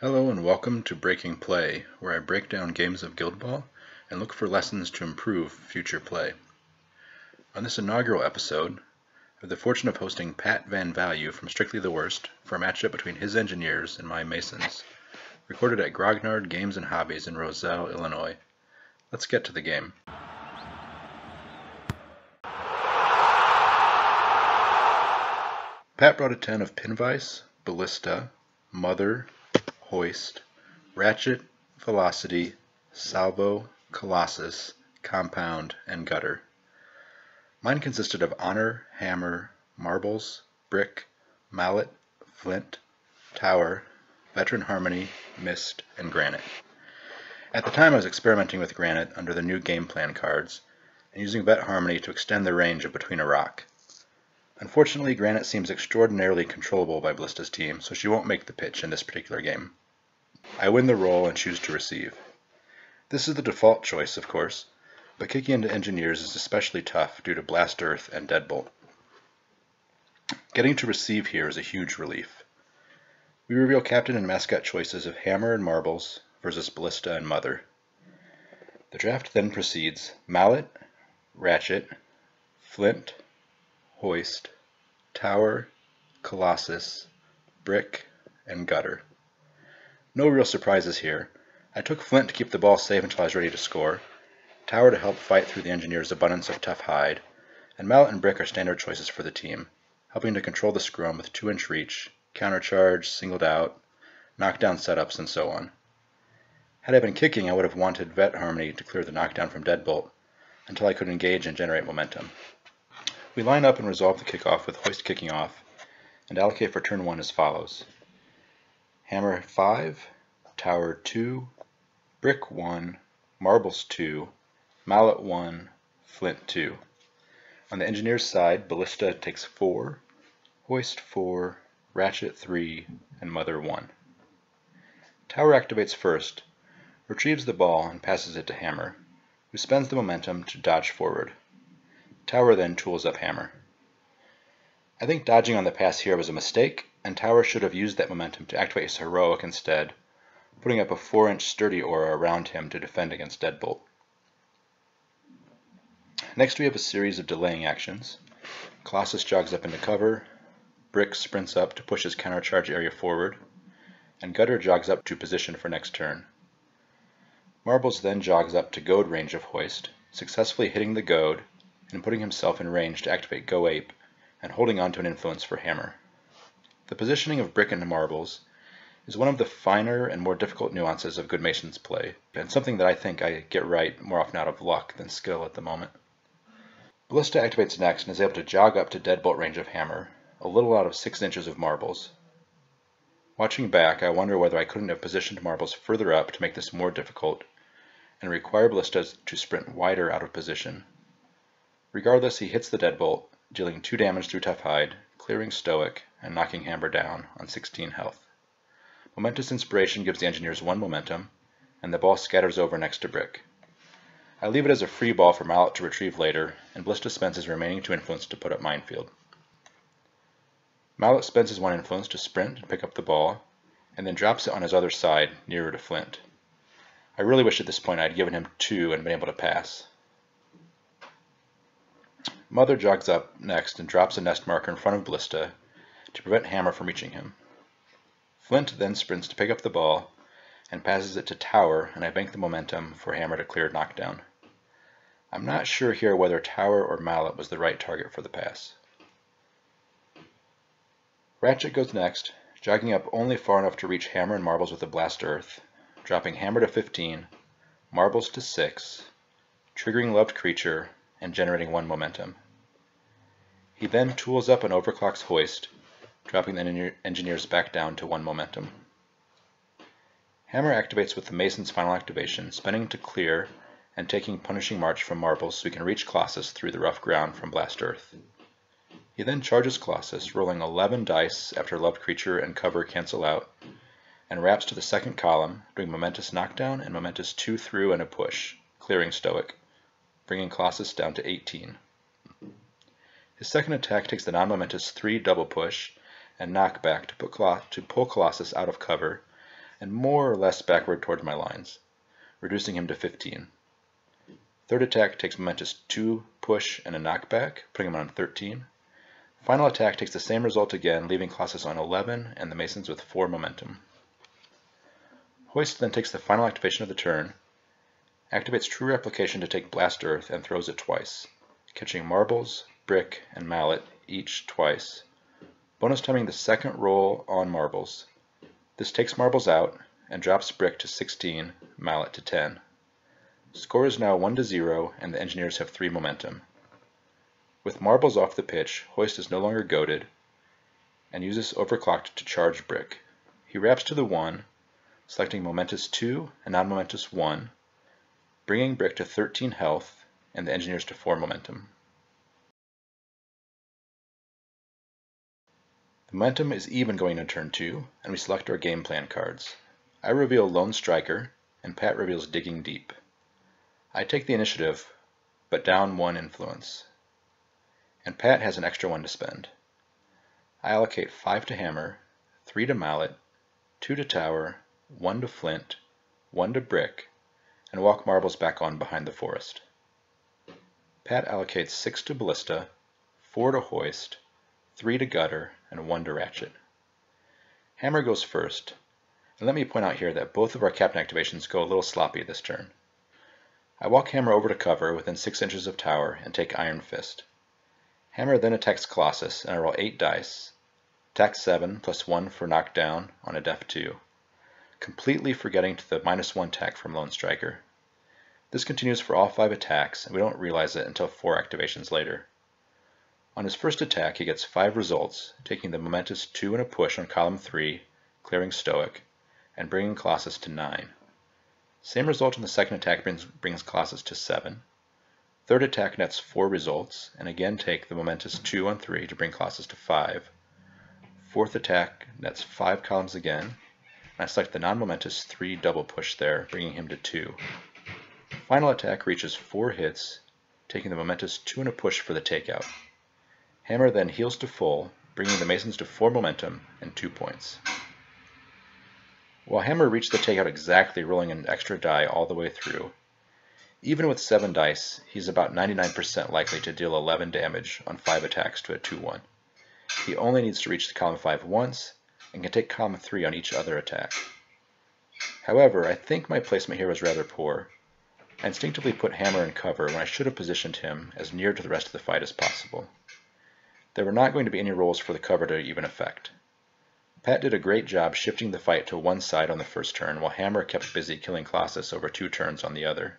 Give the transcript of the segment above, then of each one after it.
Hello and welcome to Breaking Play, where I break down games of Guild Ball and look for lessons to improve future play. On this inaugural episode, I have the fortune of hosting Pat Van Value from Strictly the Worst for a matchup between his engineers and my Masons, recorded at Grognard Games and Hobbies in Roselle, Illinois. Let's get to the game. Pat brought a 10 of Pinvice, Ballista, Mother, Hoist, Ratchet, Velocity, Salvo, Colossus, Compound, and Gutter. Mine consisted of Honor, Hammer, Marbles, Brick, Mallet, Flint, Tower, Veteran Harmony, Mist, and Granite. At the time I was experimenting with Granite under the new game plan cards, and using Vet Harmony to extend the range of Between a Rock. Unfortunately, Granite seems extraordinarily controllable by Ballista's team, so she won't make the pitch in this particular game. I win the roll and choose to receive. This is the default choice, of course, but kicking into Engineers is especially tough due to Blast Earth and Deadbolt. Getting to receive here is a huge relief. We reveal captain and mascot choices of Hammer and Marbles versus Ballista and Mother. The draft then proceeds Mallet, Ratchet, Flint, Hoist, Tower, Colossus, Brick, and Gutter. No real surprises here. I took Flint to keep the ball safe until I was ready to score, Tower to help fight through the Engineer's abundance of tough hide, and Mallet and Brick are standard choices for the team, helping to control the scrum with 2-inch reach, countercharge, singled out, knockdown setups, and so on. Had I been kicking, I would have wanted Vet Harmony to clear the knockdown from Deadbolt until I could engage and generate momentum. We line up and resolve the kickoff with Hoist kicking off, and allocate for turn 1 as follows. Hammer 5, Tower 2, Brick 1, Marbles 2, Mallet 1, Flint 2. On the Engineer's side, Ballista takes 4, Hoist 4, Ratchet 3, and Mother 1. Tower activates first, retrieves the ball, and passes it to Hammer, who spends the momentum to dodge forward. Tower then tools up Hammer. I think dodging on the pass here was a mistake, and Tower should have used that momentum to activate his Heroic instead, putting up a 4-inch sturdy aura around him to defend against Deadbolt. Next we have a series of delaying actions. Colossus jogs up into cover, Brick sprints up to push his countercharge area forward, and Gutter jogs up to position for next turn. Marbles then jogs up to goad range of Hoist, successfully hitting the goad and putting himself in range to activate Go Ape, and holding on to an influence for Hammer. The positioning of Brick and Marbles is one of the finer and more difficult nuances of Good Mason's play, and something that I think I get right more often out of luck than skill at the moment. Ballista activates next and is able to jog up to Deadbolt range of Hammer, a little out of 6 inches of Marbles. Watching back, I wonder whether I couldn't have positioned Marbles further up to make this more difficult, and require Ballista to sprint wider out of position. Regardless, he hits the Deadbolt, dealing 2 damage through Tough Hide, clearing Stoic, and knocking Hammer down on 16 health. Momentous Inspiration gives the Engineers 1 momentum, and the ball scatters over next to Brick. I leave it as a free ball for Mallet to retrieve later, and Ballista spends his remaining 2 influence to put up Minefield. Mallet spends his 1 influence to sprint and pick up the ball, and then drops it on his other side, nearer to Flint. I really wish at this point I had given him 2 and been able to pass. Mother jogs up next and drops a nest marker in front of Ballista to prevent Hammer from reaching him. Flint then sprints to pick up the ball and passes it to Tower, and I bank the momentum for Hammer to clear knockdown. I'm not sure here whether Tower or Mallet was the right target for the pass. Ratchet goes next, jogging up only far enough to reach Hammer and Marbles with a Blast Earth, dropping Hammer to 15, Marbles to 6, triggering Loved Creature, and generating 1 momentum. He then tools up and overclocks Hoist, dropping the Engineers back down to 1 momentum. Hammer activates with the Mason's final activation, spinning to clear and taking Punishing March from Marbles so he can reach Colossus through the rough ground from Blast Earth. He then charges Colossus, rolling 11 dice after Loved Creature and Cover cancel out, and wraps to the second column, doing Momentous Knockdown and Momentous 2 through and a push, clearing Stoic, bringing Colossus down to 18. His second attack takes the non-momentous 3 double push and knockback to pull Colossus out of cover, and more or less backward towards my lines, reducing him to 15. Third attack takes momentous 2 push and a knockback, putting him on 13. Final attack takes the same result again, leaving Colossus on 11 and the Masons with 4 momentum. Hoist then takes the final activation of the turn, activates True Replication to take Blast Earth and throws it twice, catching Marbles, Brick, and Mallet each twice, bonus timing the second roll on Marbles. This takes Marbles out and drops Brick to 16, Mallet to 10. Score is now 1-0 and the Engineers have 3 momentum. With Marbles off the pitch, Hoist is no longer goaded and uses Overclocked to charge Brick. He wraps to the 1, selecting Momentous 2 and Non-Momentous 1, bringing Brick to 13 health and the Engineers to 4 momentum. The momentum is even going into turn 2, and we select our game plan cards. I reveal Lone Striker, and Pat reveals Digging Deep. I take the initiative, but down 1 influence, and Pat has an extra 1 to spend. I allocate 5 to Hammer, 3 to Mallet, 2 to Tower, 1 to Flint, 1 to Brick, and walk Marbles back on behind the forest. Pat allocates 6 to Ballista, 4 to Hoist, 3 to Gutter, and 1 to Ratchet. Hammer goes first, and let me point out here that both of our captain activations go a little sloppy this turn. I walk Hammer over to cover within 6 inches of Tower and take Iron Fist. Hammer then attacks Colossus, and I roll 8 dice, attack 7 plus 1 for knockdown on a def 2, completely forgetting to the -1 attack from Lone Striker. This continues for all 5 attacks, and we don't realize it until 4 activations later. On his first attack, he gets 5 results, taking the momentous 2 and a push on column 3, clearing Stoic, and bringing Colossus to 9. Same result on the second attack brings Colossus to 7. Third attack nets 4 results, and again take the momentous 2 on 3 to bring Colossus to 5. Fourth attack nets 5 columns again, and I select the non-momentous 3 double push there, bringing him to 2. Final attack reaches 4 hits, taking the momentous 2 and a push for the takeout. Hammer then heals to full, bringing the Masons to 4 momentum and 2 points. While Hammer reached the takeout exactly, rolling an extra die all the way through, even with 7 dice, he's about 99% likely to deal 11 damage on 5 attacks to a 2-1. He only needs to reach the column 5 once, and can take column 3 on each other attack. However, I think my placement here was rather poor. I instinctively put Hammer in cover when I should have positioned him as near to the rest of the fight as possible. There were not going to be any rolls for the cover to even affect. Pat did a great job shifting the fight to one side on the first turn, while Hammer kept busy killing Colossus over 2 turns on the other.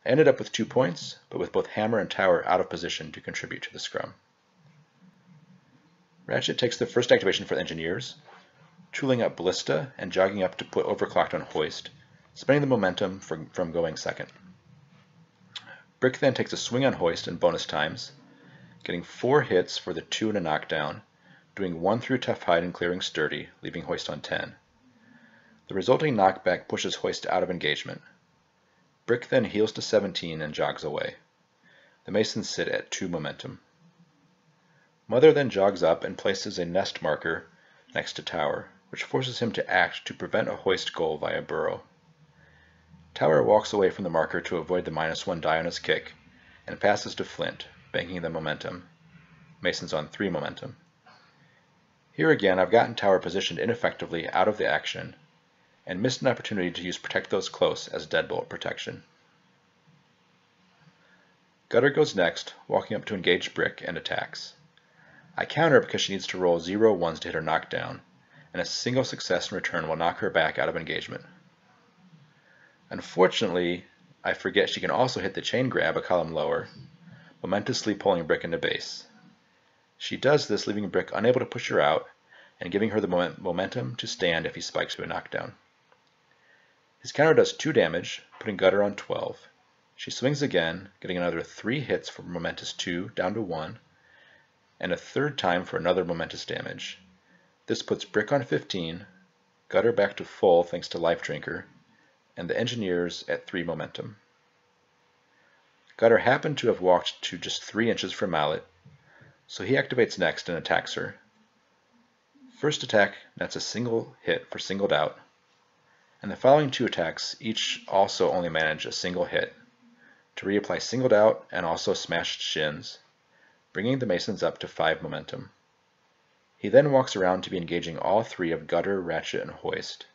I ended up with 2 points, but with both Hammer and Tower out of position to contribute to the scrum. Ratchet takes the first activation for the Engineers, tooling up Ballista and jogging up to put Overclocked on Hoist, spending the momentum from going second. Brick then takes a swing on Hoist in bonus times, getting 4 hits for the 2 and a knockdown, doing 1 through Tough Hide and clearing Sturdy, leaving Hoist on 10. The resulting knockback pushes Hoist out of engagement. Brick then heals to 17 and jogs away. The Masons sit at 2 momentum. Mother then jogs up and places a nest marker next to Tower, which forces him to act to prevent a Hoist goal via burrow. Tower walks away from the marker to avoid the -1 die on his kick, and passes to Flint, banking the momentum. Masons on 3 momentum. Here again, I've gotten Tower positioned ineffectively out of the action, and missed an opportunity to use Protect Those Close as deadbolt protection. Gutter goes next, walking up to engage Brick, and attacks. I counter because she needs to roll 0 ones to hit her knockdown, and a single success in return will knock her back out of engagement. Unfortunately, I forget she can also hit the chain grab a column lower, momentously pulling Brick into base. She does this, leaving Brick unable to push her out, and giving her the momentum to stand if he spikes to a knockdown. His counter does 2 damage, putting Gutter on 12. She swings again, getting another 3 hits for momentous 2 down to 1, and a third time for another momentous damage. This puts Brick on 15, Gutter back to full thanks to Life Drinker, and the Engineers at 3 momentum. Gutter happened to have walked to just 3 inches from Mallet, so he activates next and attacks her. First attack nets a single hit for singled out, and the following two attacks each also only manage a single hit, to reapply Singled Out and also Smashed Shins, bringing the Masons up to 5 momentum. He then walks around to be engaging all three of Gutter, Ratchet, and Hoist.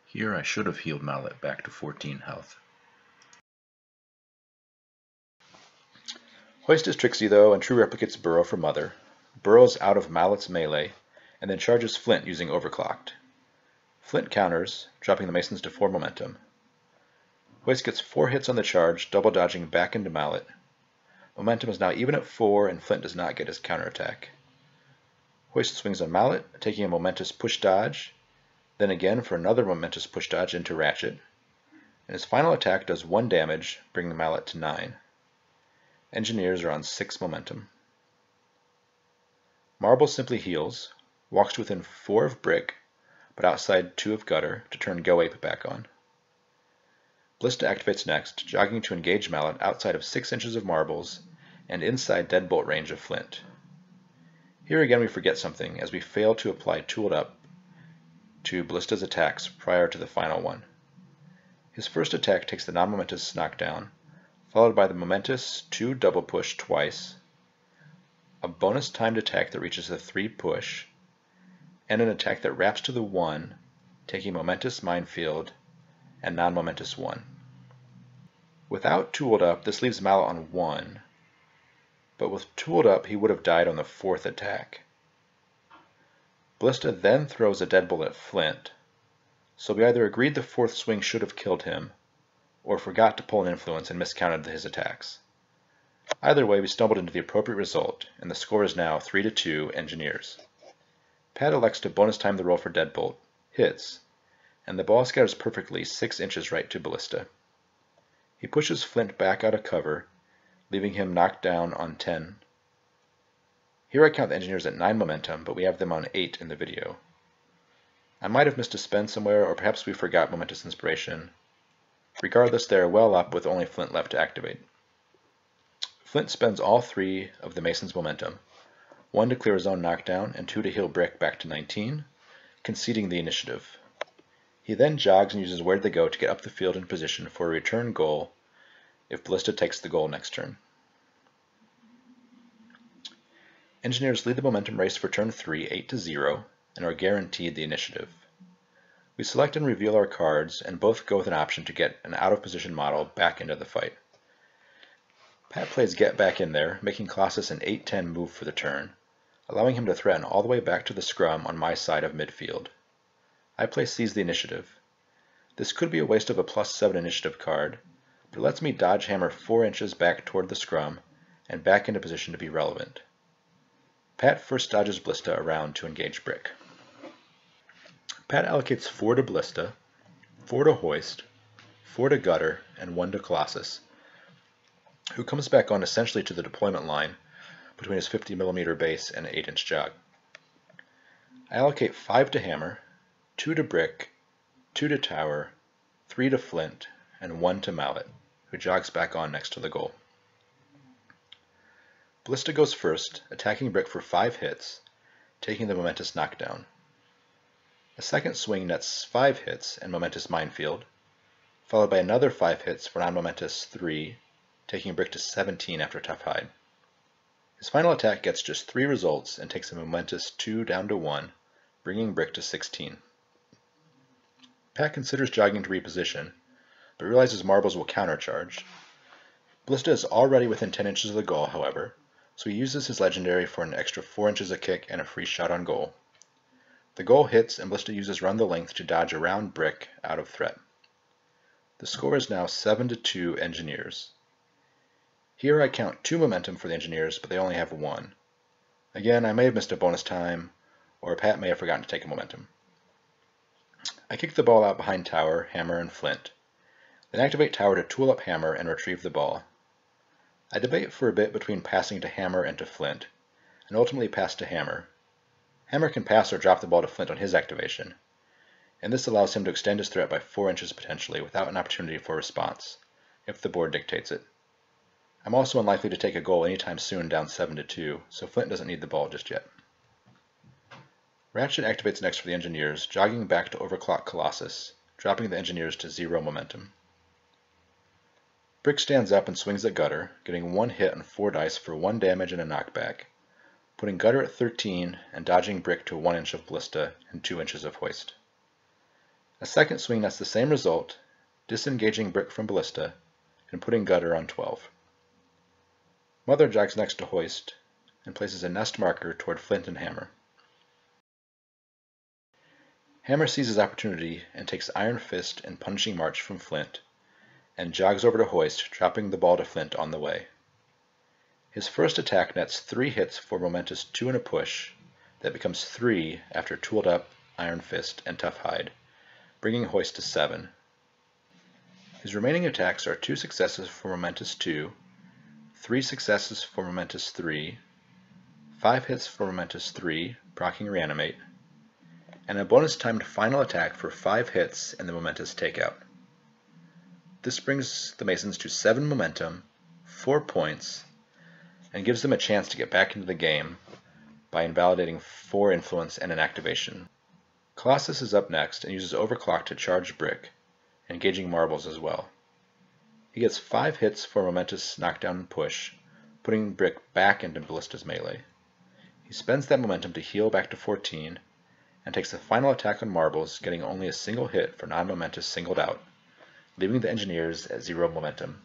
Here I should have healed Mallet back to 14 health. Hoist is tricksy though and true replicates Burrow for Mother, burrows out of Mallet's melee, and then charges Flint using Overclocked. Flint counters, dropping the Masons to 4 momentum. Hoist gets 4 hits on the charge, double dodging back into Mallet. Momentum is now even at 4 and Flint does not get his counterattack. Hoist swings on Mallet, taking a momentous push dodge, then again for another momentous push dodge into Ratchet, and his final attack does 1 damage, bringing Mallet to 9. Engineers are on 6 momentum. Marble simply heals, walks to within 4 of Brick, but outside 2 of Gutter to turn Go Ape back on. Ballista activates next, jogging to engage Mallet outside of 6 inches of Marbles and inside Deadbolt range of Flint. Here again we forget something, as we fail to apply Tooled Up to Ballista's attacks prior to the final one. His first attack takes the non-momentous knockdown, followed by the momentous 2 double push twice, a bonus timed attack that reaches the 3 push, and an attack that wraps to the 1, taking momentous minefield and non-momentous 1. Without Tooled Up, this leaves Mallet on 1, but with Tooled Up he would have died on the 4th attack. Ballista then throws a Deadbolt at Flint, so we either agreed the 4th swing should have killed him, or forgot to pull an influence and miscounted his attacks. Either way, we stumbled into the appropriate result, and the score is now 3-2 Engineers. Pat elects to bonus time the roll for Deadbolt, hits, and the ball scatters perfectly 6 inches right to Ballista. He pushes Flint back out of cover, leaving him knocked down on 10. Here I count the Engineers at 9 momentum, but we have them on 8 in the video. I might have missed a spend somewhere, or perhaps we forgot Momentous Inspiration. Regardless, they are well up with only Flint left to activate. Flint spends all 3 of the Mason's momentum, 1 to clear his own knockdown and 2 to heal Brick back to 19, conceding the initiative. He then jogs and uses Where They Go to get up the field in position for a return goal if Ballista takes the goal next turn. Engineers lead the momentum race for turn 3, 8-0, and are guaranteed the initiative. We select and reveal our cards, and both go with an option to get an out-of-position model back into the fight. Pat plays Get Back In There, making Colossus an 8-10 move for the turn, allowing him to threaten all the way back to the scrum on my side of midfield. I play Seize the Initiative. This could be a waste of a +7 initiative card, but it lets me dodge hammer 4 inches back toward the scrum and back into position to be relevant. Pat first dodges Ballista around to engage Brick. Pat allocates 4 to Ballista, 4 to Hoist, 4 to Gutter, and 1 to Colossus, who comes back on essentially to the deployment line between his 50mm base and 8-inch jog. I allocate 5 to Hammer, 2 to Brick, 2 to Tower, 3 to Flint, and 1 to Mallet, who jogs back on next to the goal. Ballista goes first, attacking Brick for 5 hits, taking the momentous knockdown. A second swing nets 5 hits and momentous minefield, followed by another 5 hits for non-momentous 3, taking Brick to 17 after Tough Hide. His final attack gets just 3 results and takes a momentous 2 down to 1, bringing Brick to 16. Pat considers jogging to reposition, but realizes Marbles will countercharge. Ballista is already within 10 inches of the goal, however, so he uses his legendary for an extra 4 inches of kick and a free shot on goal. The goal hits, and Ballista uses Run the Length to dodge around Brick out of threat. The score is now 7-2 Engineers. Here I count 2 momentum for the Engineers, but they only have 1. Again, I may have missed a bonus time, or Pat may have forgotten to take a momentum. I kick the ball out behind Tower, Hammer, and Flint, then activate Tower to tool up Hammer and retrieve the ball. I debate for a bit between passing to Hammer and to Flint, and ultimately pass to Hammer. Hammer can pass or drop the ball to Flint on his activation, and this allows him to extend his threat by 4 inches potentially without an opportunity for response, if the board dictates it. I'm also unlikely to take a goal anytime soon down 7-2, so Flint doesn't need the ball just yet. Ratchet activates next for the engineers, jogging back to overclock Colossus, dropping the engineers to 0 momentum. Brick stands up and swings at Gutter, getting 1 hit on 4 dice for 1 damage and a knockback, putting Gutter at 13 and dodging Brick to 1 inch of Ballista and 2 inches of Hoist. A second swing nets the same result, disengaging Brick from Ballista and putting Gutter on 12. Mother jogs next to Hoist and places a nest marker toward Flint and Hammer. Hammer sees his opportunity and takes Iron Fist and Punishing March from Flint, and jogs over to Hoist, dropping the ball to Flint on the way. His first attack nets 3 hits for momentous 2 and a push, that becomes 3 after Tooled Up, Iron Fist, and Tough Hide, bringing Hoist to 7. His remaining attacks are 2 successes for momentous 2, 3 successes for momentous 3, 5 hits for momentous 3, proccing Reanimate, and a bonus timed final attack for 5 hits in the momentous Takeout. This brings the Masons to 7 momentum, 4 points, and gives them a chance to get back into the game by invalidating 4 influence and an activation. Colossus is up next and uses Overclock to charge Brick, engaging Marbles as well. He gets 5 hits for momentous knockdown and push, putting Brick back into Ballista's melee. He spends that momentum to heal back to 14, and takes the final attack on Marbles, getting only a single hit for non-momentous singled out, leaving the engineers at 0 momentum.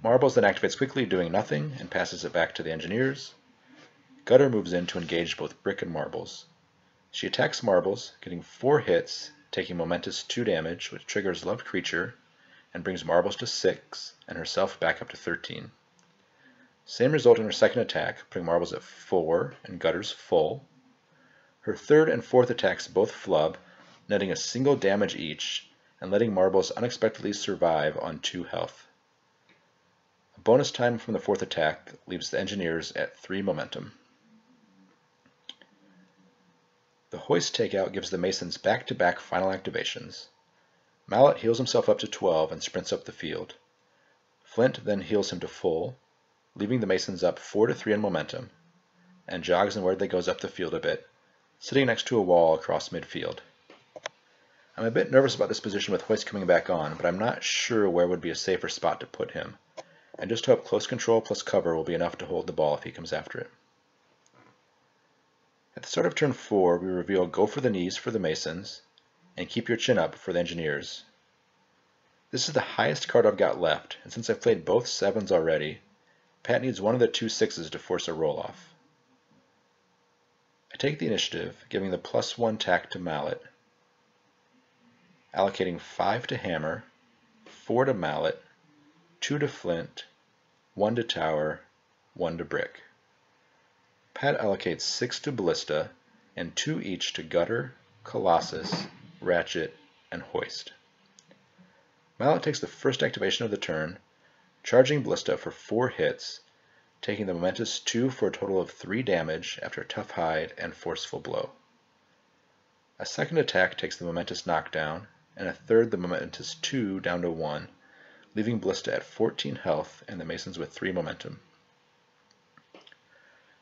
Marbles then activates quickly, doing nothing, and passes it back to the engineers. Gutter moves in to engage both Brick and Marbles. She attacks Marbles, getting 4 hits, taking momentous 2 damage, which triggers Loved Creature, and brings Marbles to 6, and herself back up to 13. Same result in her second attack, putting Marbles at 4 and Gutter's full. Her third and fourth attacks both flub, netting a single damage each, and letting Marbles unexpectedly survive on 2 health. A bonus time from the fourth attack leaves the engineers at 3 momentum. The Hoist takeout gives the Masons back-to-back final activations. Mallet heals himself up to 12 and sprints up the field. Flint then heals him to full, leaving the Masons up 4-3 in momentum, and jogs and weirdly goes up the field a bit, sitting next to a wall across midfield. I'm a bit nervous about this position with Hoist coming back on, but I'm not sure where would be a safer spot to put him. I just hope close control plus cover will be enough to hold the ball if he comes after it. At the start of turn 4, we reveal Go for the Knees for the Masons, and Keep Your Chin Up for the Engineers. This is the highest card I've got left, and since I've played both 7s already, Pat needs one of the 2 6s to force a roll-off. I take the initiative, giving the +1 tack to Mallet, allocating 5 to Hammer, 4 to Mallet, 2 to Flint, 1 to Tower, 1 to Brick. Pat allocates 6 to Ballista, and 2 each to Gutter, Colossus, Ratchet, and Hoist. Mallet takes the first activation of the turn, charging Ballista for 4 hits, taking the momentous 2 for a total of 3 damage after Tough Hide and Forceful Blow. A second attack takes the momentous knockdown, and a third the momentous 2 down to 1, leaving Ballista at 14 health and the Masons with 3 momentum.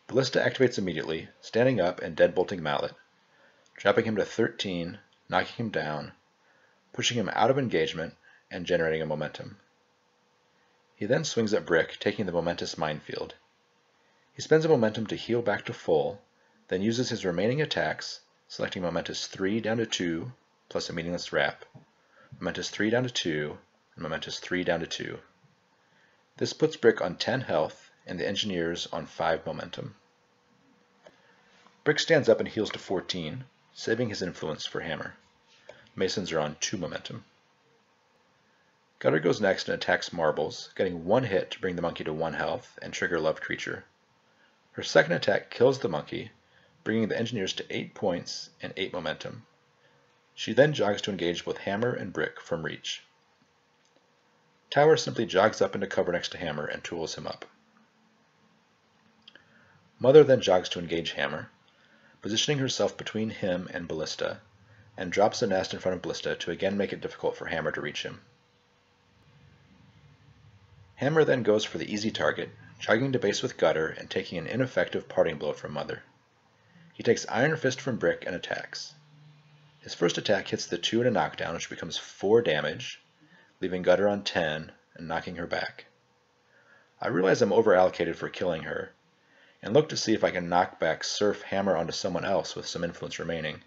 Ballista activates immediately, standing up and deadbolting Mallet, dropping him to 13, knocking him down, pushing him out of engagement, and generating a momentum. He then swings at Brick, taking the momentous minefield. He spends a momentum to heal back to full, then uses his remaining attacks, selecting momentous 3 down to 2, plus a meaningless wrap, momentous 3 down to 2, and momentous 3 down to 2. This puts Brick on 10 health, and the Engineers on 5 momentum. Brick stands up and heals to 14, saving his influence for Hammer. Masons are on 2 momentum. Gutter goes next and attacks Marbles, getting 1 hit to bring the monkey to 1 health and trigger Loved Creature. Her second attack kills the monkey, bringing the Engineers to 8 points and 8 momentum. She then jogs to engage both Hammer and Brick from reach. Tower simply jogs up into cover next to Hammer and tools him up. Mother then jogs to engage Hammer, positioning herself between him and Ballista, and drops a nest in front of Ballista to again make it difficult for Hammer to reach him. Hammer then goes for the easy target, jogging to base with Gutter and taking an ineffective parting blow from Mother. He takes Iron Fist from Brick and attacks. His first attack hits the 2 in a knockdown, which becomes 4 damage, leaving Gutter on 10 and knocking her back. I realize I'm over-allocated for killing her, and look to see if I can knock back Surf Hammer onto someone else with some influence remaining,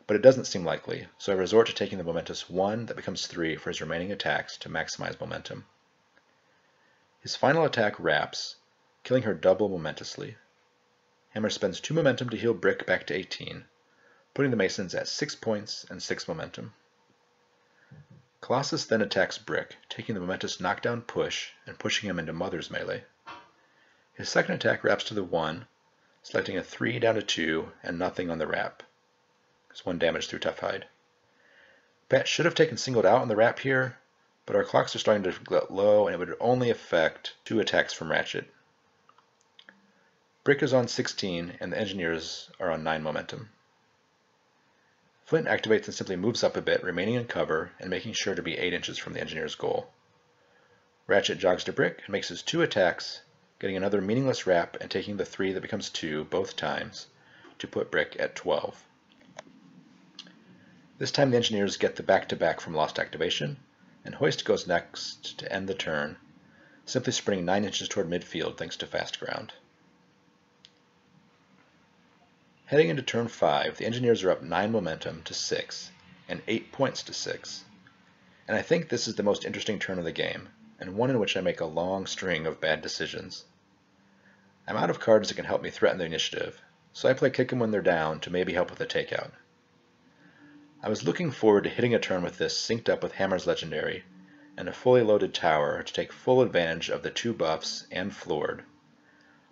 but it doesn't seem likely, so I resort to taking the momentous 1 that becomes 3 for his remaining attacks to maximize momentum. His final attack wraps, killing her double momentously. Hammer spends 2 momentum to heal Brick back to 18, putting the Masons at 6 points and 6 momentum. Colossus then attacks Brick, taking the momentous knockdown push and pushing him into Mother's melee. His second attack wraps to the 1, selecting a 3 down to 2 and nothing on the wrap. It's 1 damage through Tough Hide. Pat should have taken Singled Out on the wrap here, but our clocks are starting to get low and it would only affect 2 attacks from Ratchet. Brick is on 16 and the Engineers are on 9 momentum. Flint activates and simply moves up a bit, remaining in cover and making sure to be 8 inches from the Engineer's goal. Ratchet jogs to Brick and makes his 2 attacks, getting another meaningless wrap and taking the 3 that becomes 2 both times to put Brick at 12. This time the Engineers get the back-to-back from Lost Activation, and Hoist goes next to end the turn, simply sprinting 9 inches toward midfield thanks to fast ground. Heading into turn 5, the Engineers are up 9 momentum to 6 and 8 points to 6, and I think this is the most interesting turn of the game, and one in which I make a long string of bad decisions. I'm out of cards that can help me threaten the initiative, so I play Kick 'em when they're down to maybe help with a takeout. I was looking forward to hitting a turn with this synced up with Hammer's Legendary and a fully loaded tower to take full advantage of the 2 buffs and Floored,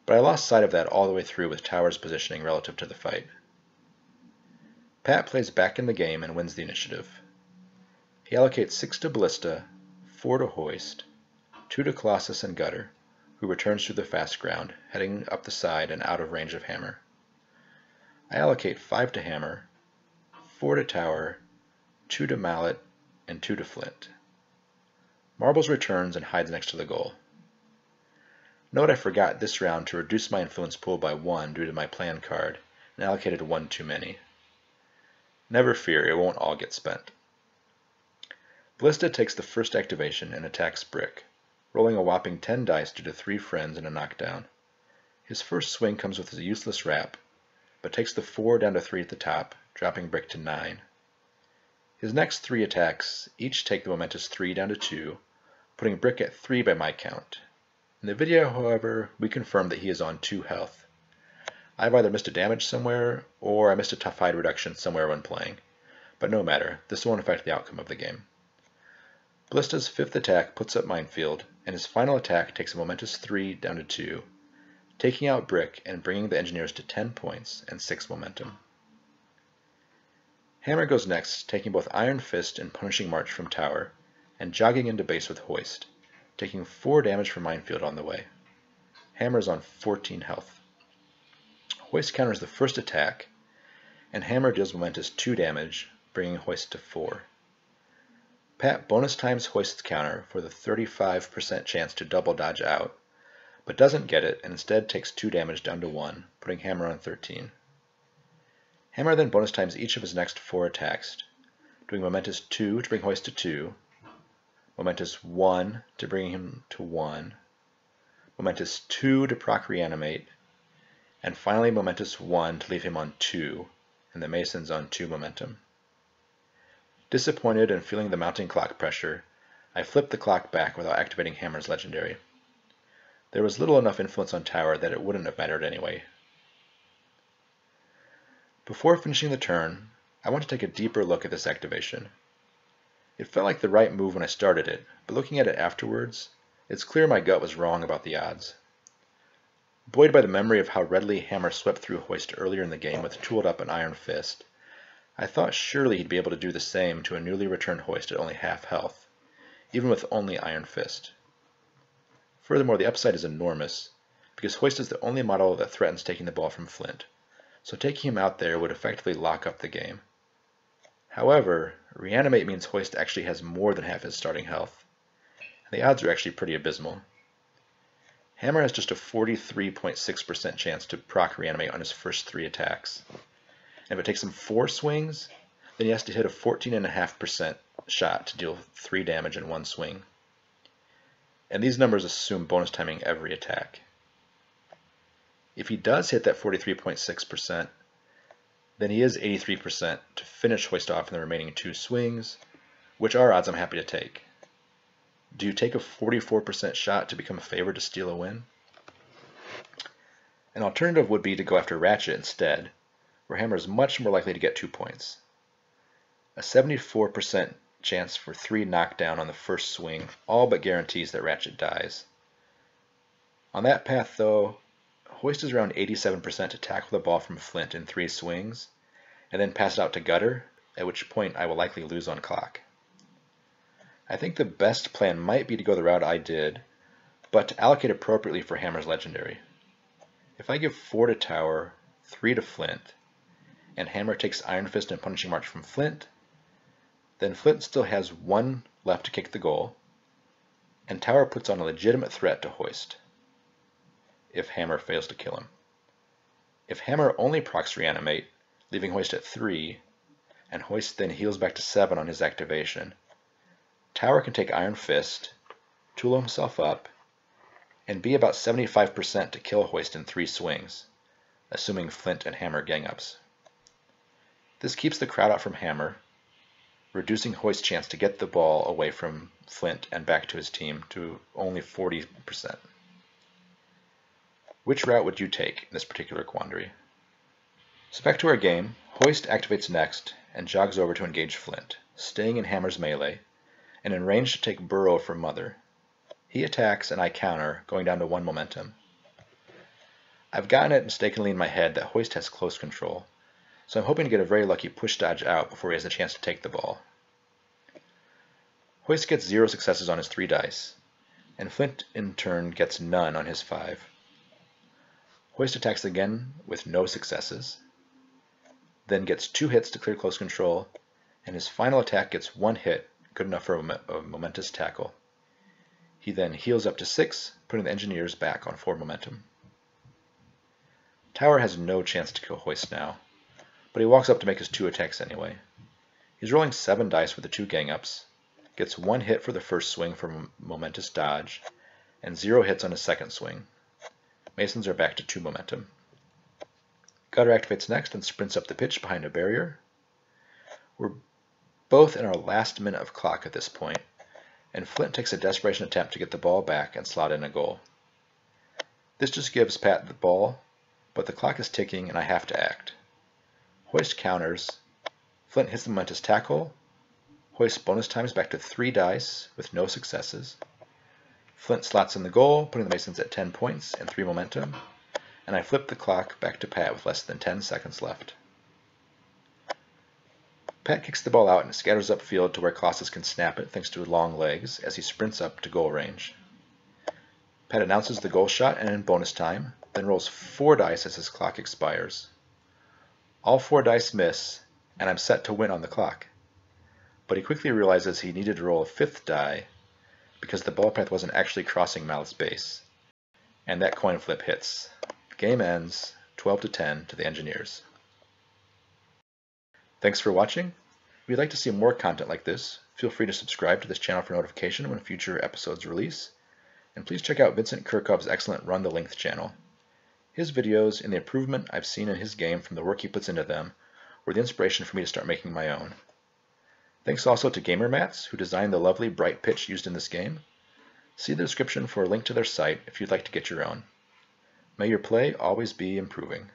but I lost sight of that all the way through with Tower's positioning relative to the fight. Pat plays back in the game and wins the initiative. He allocates 6 to Ballista, 4 to Hoist, 2 to Colossus and Gutter, who returns through the fast ground, heading up the side and out of range of Hammer. I allocate 5 to Hammer, 4 to Tower, 2 to Mallet, and 2 to Flint. Marbles returns and hides next to the goal. Note I forgot this round to reduce my influence pool by 1 due to my plan card, and allocated 1 too many. Never fear, it won't all get spent. Ballista takes the first activation and attacks Brick, rolling a whopping 10 dice due to 3 friends and a knockdown. His first swing comes with a useless wrap, but takes the 4 down to 3 at the top, dropping Brick to 9. His next 3 attacks each take the momentous 3 down to 2, putting Brick at 3 by my count. In the video, however, we confirm that he is on 2 health. I've either missed a damage somewhere, or I missed a Tough Hide reduction somewhere when playing, but no matter, this won't affect the outcome of the game. Ballista's 5th attack puts up Minefield, and his final attack takes a momentous 3 down to 2, taking out Brick and bringing the Engineers to 10 points and 6 momentum. Hammer goes next, taking both Iron Fist and Punishing March from Tower, and jogging into base with Hoist, taking 4 damage from Minefield on the way. Hammer is on 14 health. Hoist counters the first attack, and Hammer deals momentous 2 damage, bringing Hoist to 4. Pat bonus times Hoist's counter for the 35% chance to double dodge out, but doesn't get it and instead takes 2 damage down to 1, putting Hammer on 13. Hammer then bonus times each of his next 4 attacks, doing momentous 2 to bring Hoist to 2, momentous 1 to bring him to 1, momentous 2 to proc reanimate, and finally momentous 1 to leave him on 2, and the Masons on 2 momentum. Disappointed and feeling the mounting clock pressure, I flipped the clock back without activating Hammer's Legendary. There was little enough influence on Tower that it wouldn't have mattered anyway. Before finishing the turn, I want to take a deeper look at this activation. It felt like the right move when I started it, but looking at it afterwards, it's clear my gut was wrong about the odds. Buoyed by the memory of how readily Hammer swept through Hoist earlier in the game with tooled up an Iron Fist, I thought surely he'd be able to do the same to a newly returned Hoist at only half health, even with only Iron Fist. Furthermore, the upside is enormous, because Hoist is the only model that threatens taking the ball from Flint, so taking him out there would effectively lock up the game. However, Reanimate means Hoist actually has more than half his starting health, and the odds are actually pretty abysmal. Hammer has just a 43.6% chance to proc reanimate on his first 3 attacks. And if it takes him 4 swings, then he has to hit a 14.5% shot to deal 3 damage in 1 swing. And these numbers assume bonus timing every attack. If he does hit that 43.6%, then he is 83% to finish Hoist off in the remaining 2 swings, which are odds I'm happy to take. Do you take a 44% shot to become favored to steal a win? An alternative would be to go after Ratchet instead, where Hammer is much more likely to get 2 points. A 74% chance for 3 knockdown on the first swing all but guarantees that Ratchet dies. On that path though, Hoist is around 87% to tackle the ball from Flint in 3 swings, and then pass it out to Gutter, at which point I will likely lose on clock. I think the best plan might be to go the route I did, but to allocate appropriately for Hammer's legendary. If I give 4 to Tower, 3 to Flint, and Hammer takes Iron Fist and Punishing March from Flint, then Flint still has 1 left to kick the goal, and Tower puts on a legitimate threat to Hoist, if Hammer fails to kill him. If Hammer only procs reanimate, leaving Hoist at 3, and Hoist then heals back to 7 on his activation, Tower can take Iron Fist, tool himself up, and be about 75% to kill Hoist in 3 swings, assuming Flint and Hammer gang ups. This keeps the crowd out from Hammer, reducing Hoist's chance to get the ball away from Flint and back to his team to only 40%. Which route would you take in this particular quandary? So back to our game, Hoist activates next and jogs over to engage Flint, staying in Hammer's melee, and in range to take Burrow for Mother. He attacks and I counter, going down to 1 momentum. I've gotten it mistakenly in my head that Hoist has close control, so I'm hoping to get a very lucky push dodge out before he has a chance to take the ball. Hoist gets 0 successes on his 3 dice, and Flint in turn gets none on his 5. Hoist attacks again with no successes, then gets 2 hits to clear close control, and his final attack gets 1 hit, good enough for a momentous tackle. He then heals up to 6, putting the Engineers back on 4 momentum. Tower has no chance to kill Hoist now, but he walks up to make his 2 attacks anyway. He's rolling 7 dice with the 2 gang-ups, gets 1 hit for the first swing for momentous dodge, and 0 hits on his second swing. Masons are back to 2 momentum. Gutter activates next and sprints up the pitch behind a barrier. We're both in our last minute of clock at this point, and Flint takes a desperation attempt to get the ball back and slot in a goal. This just gives Pat the ball, but the clock is ticking and I have to act. Hoist counters, Flint hits the momentous tackle, Hoist bonus times back to 3 dice with no successes. Flint slots in the goal, putting the Masons at 10 points and 3 momentum, and I flip the clock back to Pat with less than 10 seconds left. Pat kicks the ball out and scatters upfield to where Colossus can snap it thanks to his long legs as he sprints up to goal range. Pat announces the goal shot and in bonus time, then rolls 4 dice as his clock expires. All 4 dice miss, and I'm set to win on the clock. But he quickly realizes he needed to roll a 5th die because the ball path wasn't actually crossing Mallet's base. And that coin flip hits. Game ends 12-10 to the Engineers. Thanks for watching. If you'd like to see more content like this, feel free to subscribe to this channel for notification when future episodes release. And please check out Vincent Kirchhoff's excellent Run the Length channel. His videos and the improvement I've seen in his game from the work he puts into them were the inspiration for me to start making my own. Thanks also to GamerMats, who designed the lovely bright pitch used in this game. See the description for a link to their site if you'd like to get your own. May your play always be improving.